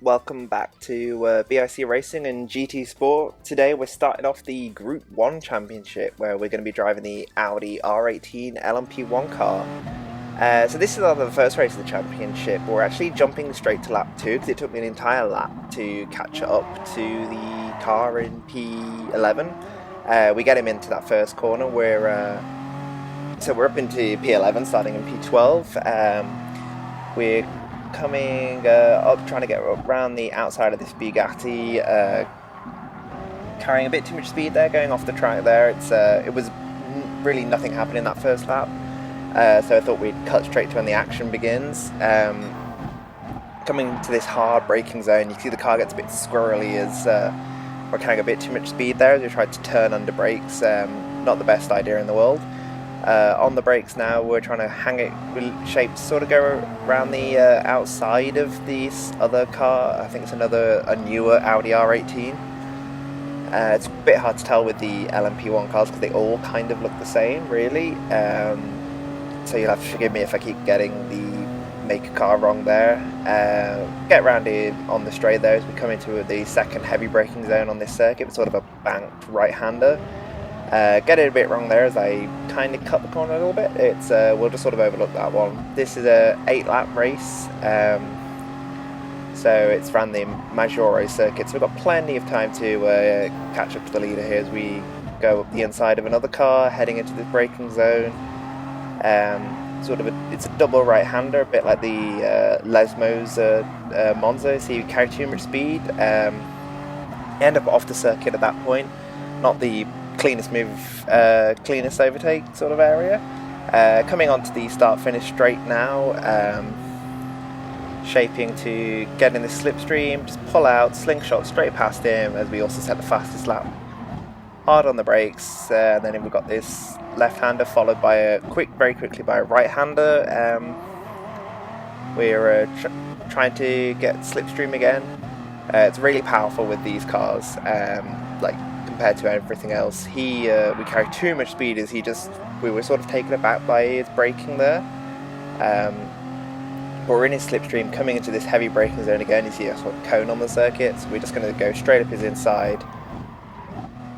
welcome back to BIC Racing and GT Sport. Today we're starting off the Group 1 Championship where we're going to be driving the Audi R18 LMP1 car. So this is the first race of the championship. We're actually jumping straight to lap 2 because it took me an entire lap to catch up to the car in P11. We get him into that first corner where so we're up into P11 starting in P12. We're coming up, trying to get around the outside of this Bugatti, carrying a bit too much speed there, going off the track there. It was really nothing happening that first lap, so I thought we'd cut straight to when the action begins. Coming to this hard braking zone, you see the car gets a bit squirrely as we're carrying a bit too much speed there as we tried to turn under brakes. Not the best idea in the world. On the brakes now, we're trying to hang it with shapes, sort of go around the outside of this other car. I think it's a newer Audi R18. It's a bit hard to tell with the LMP1 cars because they all kind of look the same, really. So you'll have to forgive me if I keep getting the make of car wrong there. Get around here on the straight there as we come into the second heavy braking zone on this circuit. It's sort of a banked right-hander. Get it a bit wrong there as I kind of cut the corner a little bit. We'll just sort of overlook that one. This is a 8-lap race, so it's around the Maggiore circuit, so we've got plenty of time to catch up to the leader here as we go up the inside of another car, heading into the braking zone. It's a double right-hander, a bit like the Lesmo's Monza, so you carry too much speed. End up off the circuit at that point. Not the cleanest overtake sort of area. Coming onto the start-finish straight now, shaping to get in this slipstream, just pull out, slingshot straight past him as we also set the fastest lap. Hard on the brakes, and then we've got this left-hander followed by very quickly by a right-hander. We're trying to get slipstream again. It's really powerful with these cars, compared to everything else. We carry too much speed as we were sort of taken aback by his braking there. But we're in his slipstream coming into this heavy braking zone again. You see a sort of cone on the circuit, so we're just going to go straight up his inside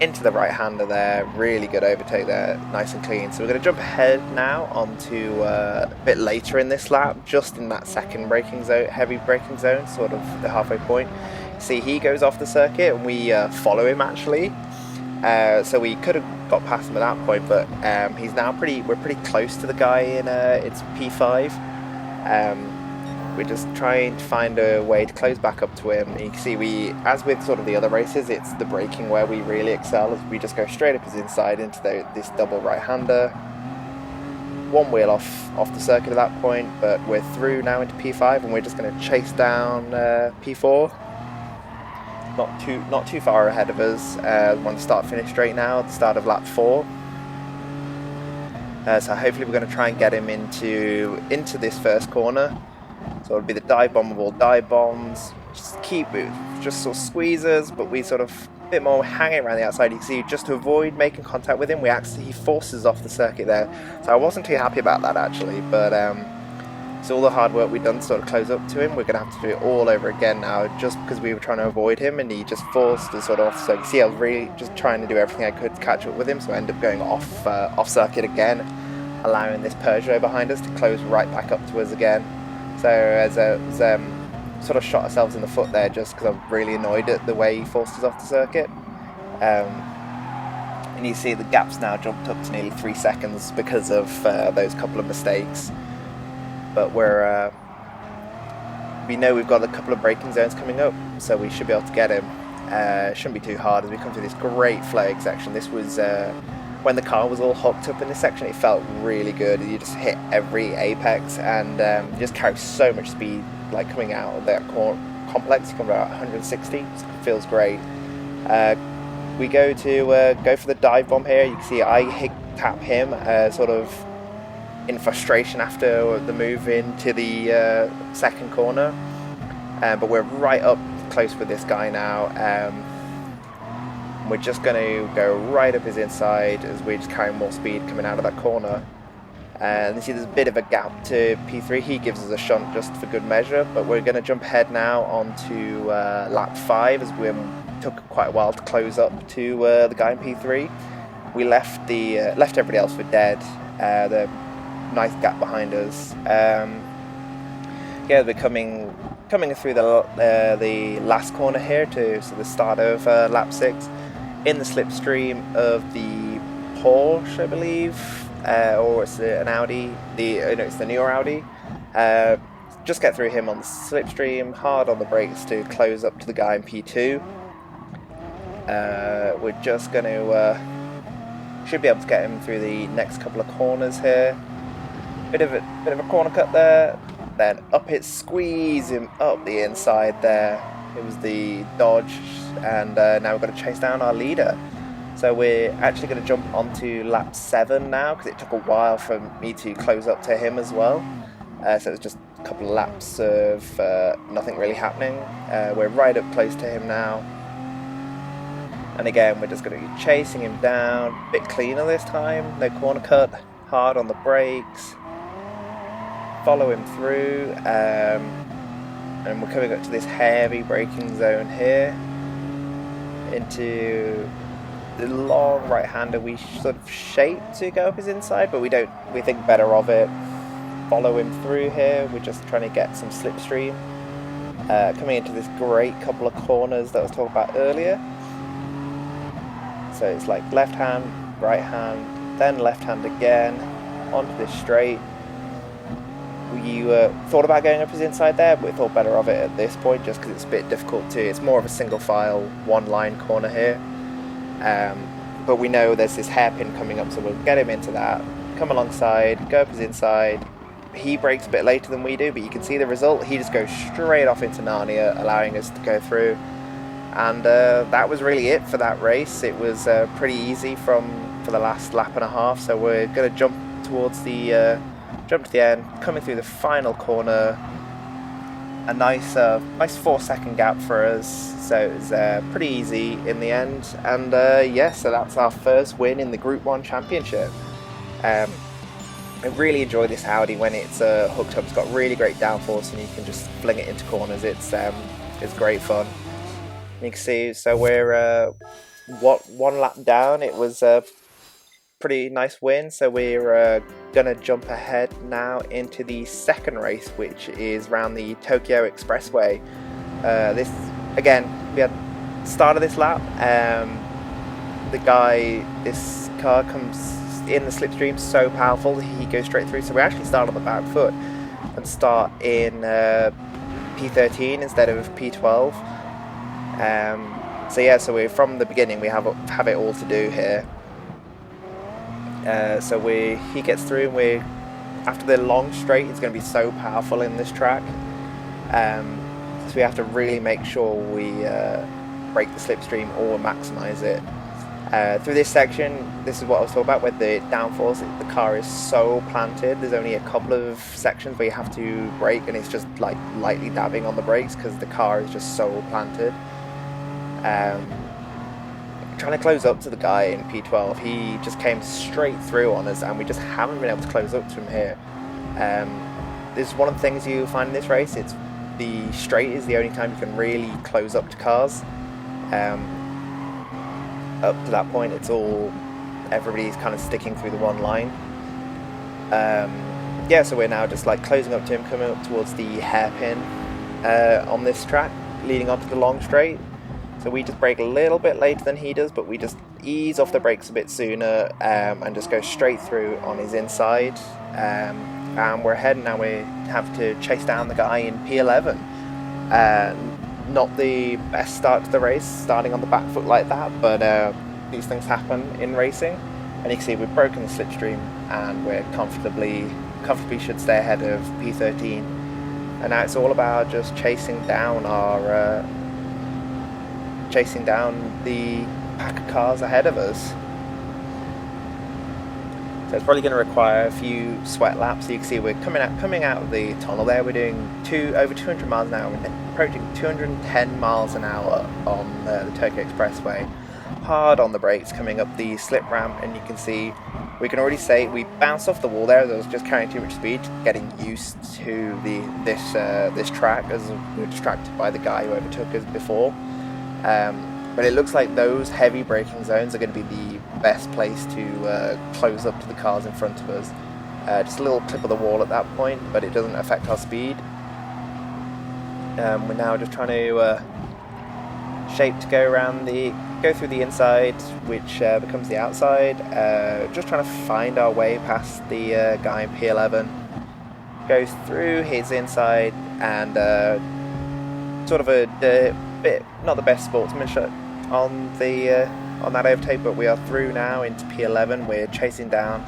into the right-hander there. Really good overtake there, nice and clean. So we're going to jump ahead now onto a bit later in this lap, just in that second braking zone, heavy braking zone, sort of the halfway point. See, he goes off the circuit and we follow him actually. So we could have got past him at that point, but we're pretty close to the guy in it's P5. We're just trying to find a way to close back up to him. You can see as with sort of the other races, it's the braking where we really excel, as we just go straight up his inside into this double right-hander. One wheel off the circuit at that point, but we're through now into P5 and we're just going to chase down P4. Not too far ahead of us. On the start-finish straight now, at the start of lap 4. So hopefully we're going to try and get him into this first corner. So it'll be the dive bomb of all dive bombs. Just sort of squeezes, but we sort of a bit more hanging around the outside. You can see just to avoid making contact with him, he forces us off the circuit there. So I wasn't too happy about that actually, but so all the hard work we've done to sort of close up to him, we're going to have to do it all over again now, just because we were trying to avoid him and he just forced us sort of off. So you see I was really just trying to do everything I could to catch up with him, so I ended up going off circuit again, allowing this Peugeot behind us to close right back up to us again. So as sort of shot ourselves in the foot there, just because I'm really annoyed at the way he forced us off the circuit. And you see the gap's now jumped up to nearly 3 seconds because of those couple of mistakes. But we know we've got a couple of braking zones coming up, so we should be able to get him. Shouldn't be too hard as we come through this great flowing section. This was when the car was all hooked up in this section, it felt really good. You just hit every apex and you just carry so much speed, like coming out of that complex. You come about 160, it feels great. We go for the dive bomb here. You can see I tap him sort of in frustration after the move into the second corner, but we're right up close with this guy now. We're just going to go right up his inside as we just carry more speed coming out of that corner. And you see there's a bit of a gap to P3. He gives us a shunt just for good measure, but we're going to jump ahead now onto lap 5, as we took quite a while to close up to the guy in P3. We left everybody else for dead. The nice gap behind us. Yeah, we're coming through the last corner here to the start of lap 6 in the slipstream of the Porsche, I believe, or it's an Audi. It's the newer Audi. Just get through him on the slipstream, hard on the brakes to close up to the guy in P2. We're just going to should be able to get him through the next couple of corners here. Bit of a corner cut there. Then up it, squeeze him up the inside there. It was the Dodge, and now we've got to chase down our leader. So we're actually going to jump onto lap 7 now, because it took a while for me to close up to him as well. So it was just a couple of laps of nothing really happening. We're right up close to him now. And again, we're just going to be chasing him down. A bit cleaner this time, no corner cut, hard on the brakes. Follow him through, and we're coming up to this heavy braking zone here, into the long right-hander we sort of shaped to go up his inside, but we think better of it. Follow him through here. We're just trying to get some slipstream. Coming into this great couple of corners that I was talking about earlier. So it's like left hand, right hand, then left hand again, onto this straight. We thought about going up his inside there, but we thought better of it at this point, just because it's a bit difficult to. It's more of a single file, one line corner here. But we know there's this hairpin coming up, so we'll get him into that, come alongside, go up his inside. He brakes a bit later than we do, but you can see the result. He just goes straight off into Narnia, allowing us to go through. And that was really it for that race. It was pretty easy for the last lap and a half, so we're going to jump towards the jump to the end, coming through the final corner. A nice 4-second gap for us, so it was pretty easy in the end. And yeah, so that's our first win in the Group 1 Championship. I really enjoy this Audi when it's hooked up. It's got really great downforce, and you can just fling it into corners. It's great fun. You can see, so we're one lap down. It was a pretty nice win, so we're gonna jump ahead now into the second race, which is around the Tokyo Expressway. This again, we had start of this lap. This car comes in the slipstream so powerful, he goes straight through. So we actually start on the back foot and start in P13 instead of P12. So yeah, so we're from the beginning. We have it all to do here. So he gets through, and after the long straight, it's going to be so powerful in this track. So we have to really make sure we break the slipstream or maximise it. Through this section, this is what I was talking about with the downforce. The car is so planted. There's only a couple of sections where you have to brake, and it's just like lightly dabbing on the brakes because the car is just so planted. Trying to close up to the guy in P12, he just came straight through on us, and we just haven't been able to close up to him here. This is one of the things you find in this race. It's the straight is the only time you can really close up to cars. Up to that point, it's all everybody's kind of sticking through the one line. Yeah, so we're now just like closing up to him, coming up towards the hairpin on this track, leading onto the long straight. So we just brake a little bit later than he does, but we just ease off the brakes a bit sooner and just go straight through on his inside. And we're ahead now. We have to chase down the guy in P11. Not the best start to the race, starting on the back foot like that, but these things happen in racing. And you can see we've broken the slipstream, and we're comfortably should stay ahead of P13. And now it's all about just chasing down the pack of cars ahead of us. So it's probably going to require a few sweat laps. So you can see we're coming out of the tunnel there. We're doing over 200 miles an hour, and approaching 210 miles an hour on the Tokyo Expressway. hard on the brakes coming up the slip ramp, and you can see we can already say we bounced off the wall there as I was just carrying too much speed, getting used to this track as we were distracted by the guy who overtook us before. But it looks like those heavy braking zones are going to be the best place to close up to the cars in front of us. Just a little clip of the wall at that point, but it doesn't affect our speed. We're now just trying to shape to go through the inside, which becomes the outside. Just trying to find our way past the guy in P11. Goes through his inside and sort of a bit not the best sportsmanship on that overtake, but we are through now into P11. We're chasing down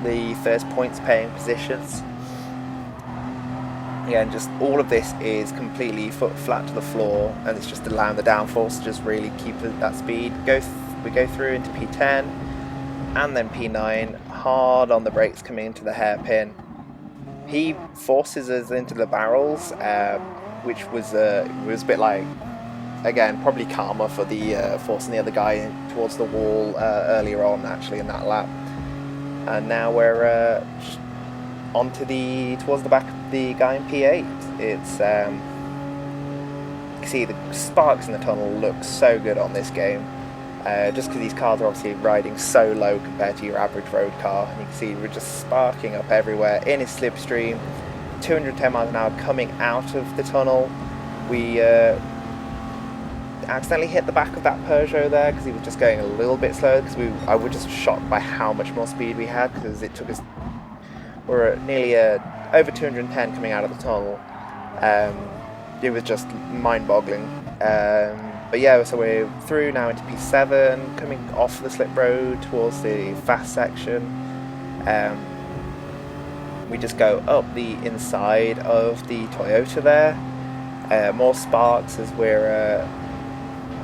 the first points paying positions. Yeah, and just all of this is completely foot flat to the floor, and it's just allowing the downforce to just really keep that speed. We go through into P10 and then P9, hard on the brakes coming into the hairpin. He forces us into the barrels, which was a bit like, again, probably karma for the forcing the other guy towards the wall earlier on, actually, in that lap. And now we're towards the back of the guy in P8. It's you can see the sparks in the tunnel look so good on this game, just because these cars are obviously riding so low compared to your average road car, and you can see we're just sparking up everywhere in his slipstream. 210 miles an hour coming out of the tunnel. We accidentally hit the back of that Peugeot there because he was just going a little bit slow, because I was just shocked by how much more speed we had, because it took us, we're at nearly over 210 coming out of the tunnel. It was just mind-boggling. But yeah, so we're through now into P7, coming off the slip road towards the fast section. We just go up the inside of the Toyota there. More sparks as we're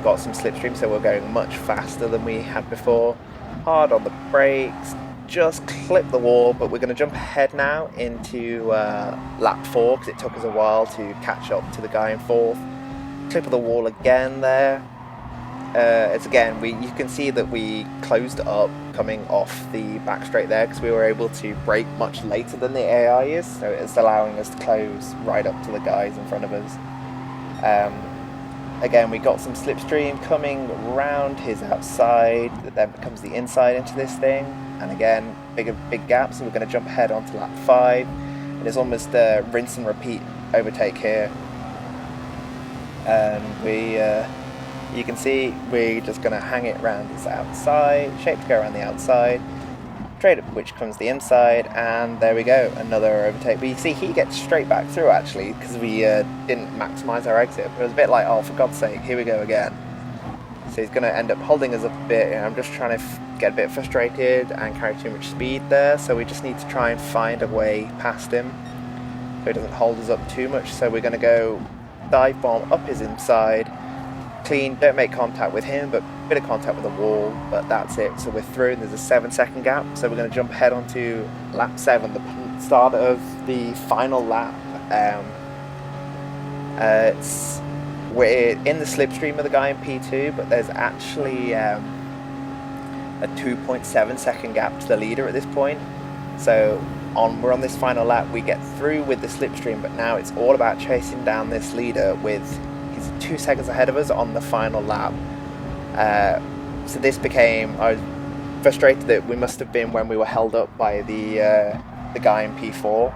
got some slipstream, so we're going much faster than we had before. Hard on the brakes, just clip the wall, but we're going to jump ahead now into lap 4, because it took us a while to catch up to the guy in 4th. Clip of the wall again there. It's again, you can see that we closed up coming off the back straight there, because we were able to brake much later than the AI is, so it's allowing us to close right up to the guys in front of us. Again, we got some slipstream coming round his outside, that then becomes the inside into this thing, and again, big gap, so we're going to jump ahead onto lap 5, and it's almost a rinse and repeat overtake here. And you can see we're just going to hang it around his outside, shape to go around the outside, trade up which comes the inside, and there we go, another overtake. But you see he gets straight back through, actually, because we didn't maximise our exit. It was a bit like, oh, for God's sake, here we go again. So he's going to end up holding us up a bit, and I'm just trying to get a bit frustrated and carry too much speed there, so we just need to try and find a way past him so he doesn't hold us up too much. So we're going to go dive bomb up his inside, clean, don't make contact with him, but a bit of contact with the wall, but that's it. So we're through, and there's a 7-second gap, so we're going to jump ahead onto lap 7, the start of the final lap. We're in the slipstream of the guy in P2, but there's actually a 2.7 second gap to the leader at this point. So we're on this final lap, we get through with the slipstream, but now it's all about chasing down this leader he's 2 seconds ahead of us on the final lap. So this became, I was frustrated that we must have been when we were held up by the guy in P4.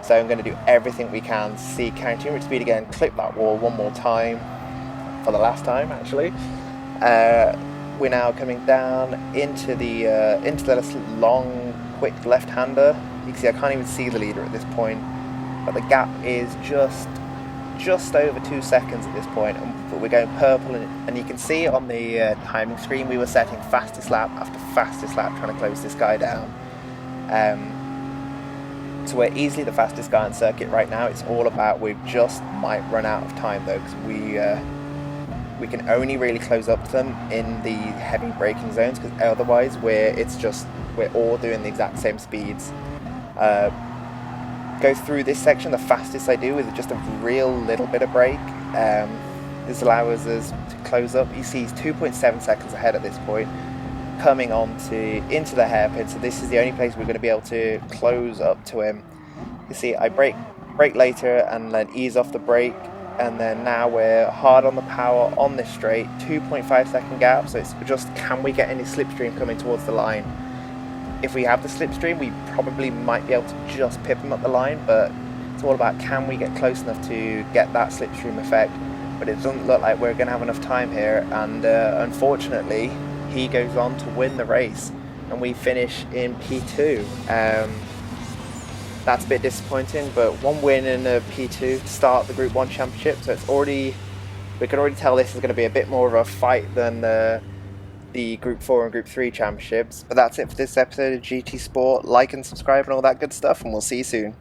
So I'm going to do everything we can to see carrying too much speed again, clip that wall one more time, for the last time actually. We're now coming down into the long, quick left-hander. You can see I can't even see the leader at this point, but the gap is just over 2 seconds at this point, but we're going purple, and you can see on the timing screen we were setting fastest lap after fastest lap trying to close this guy down. So we're easily the fastest guy on circuit right now. It's all about, we just might run out of time though, because we can only really close up to them in the heavy braking zones, because otherwise we're all doing the exact same speeds. Go through this section, the fastest I do with just a real little bit of brake. This allows us to close up. You see he's 2.7 seconds ahead at this point, coming on into the hairpin, so this is the only place we're going to be able to close up to him. You see I brake later and then ease off the brake, and then now we're hard on the power on this straight, 2.5 second gap, so it's just can we get any slipstream coming towards the line. If we have the slipstream, we probably might be able to just pip him up the line, but it's all about can we get close enough to get that slipstream effect. But it doesn't look like we're going to have enough time here, and unfortunately he goes on to win the race and we finish in P2. That's a bit disappointing, but one win in a P2 to start the Group 1 Championship, so it's already, we can already tell this is going to be a bit more of a fight than the Group 4 and Group 3 Championships. But that's it for this episode of GT Sport. Like and subscribe and all that good stuff, and we'll see you soon.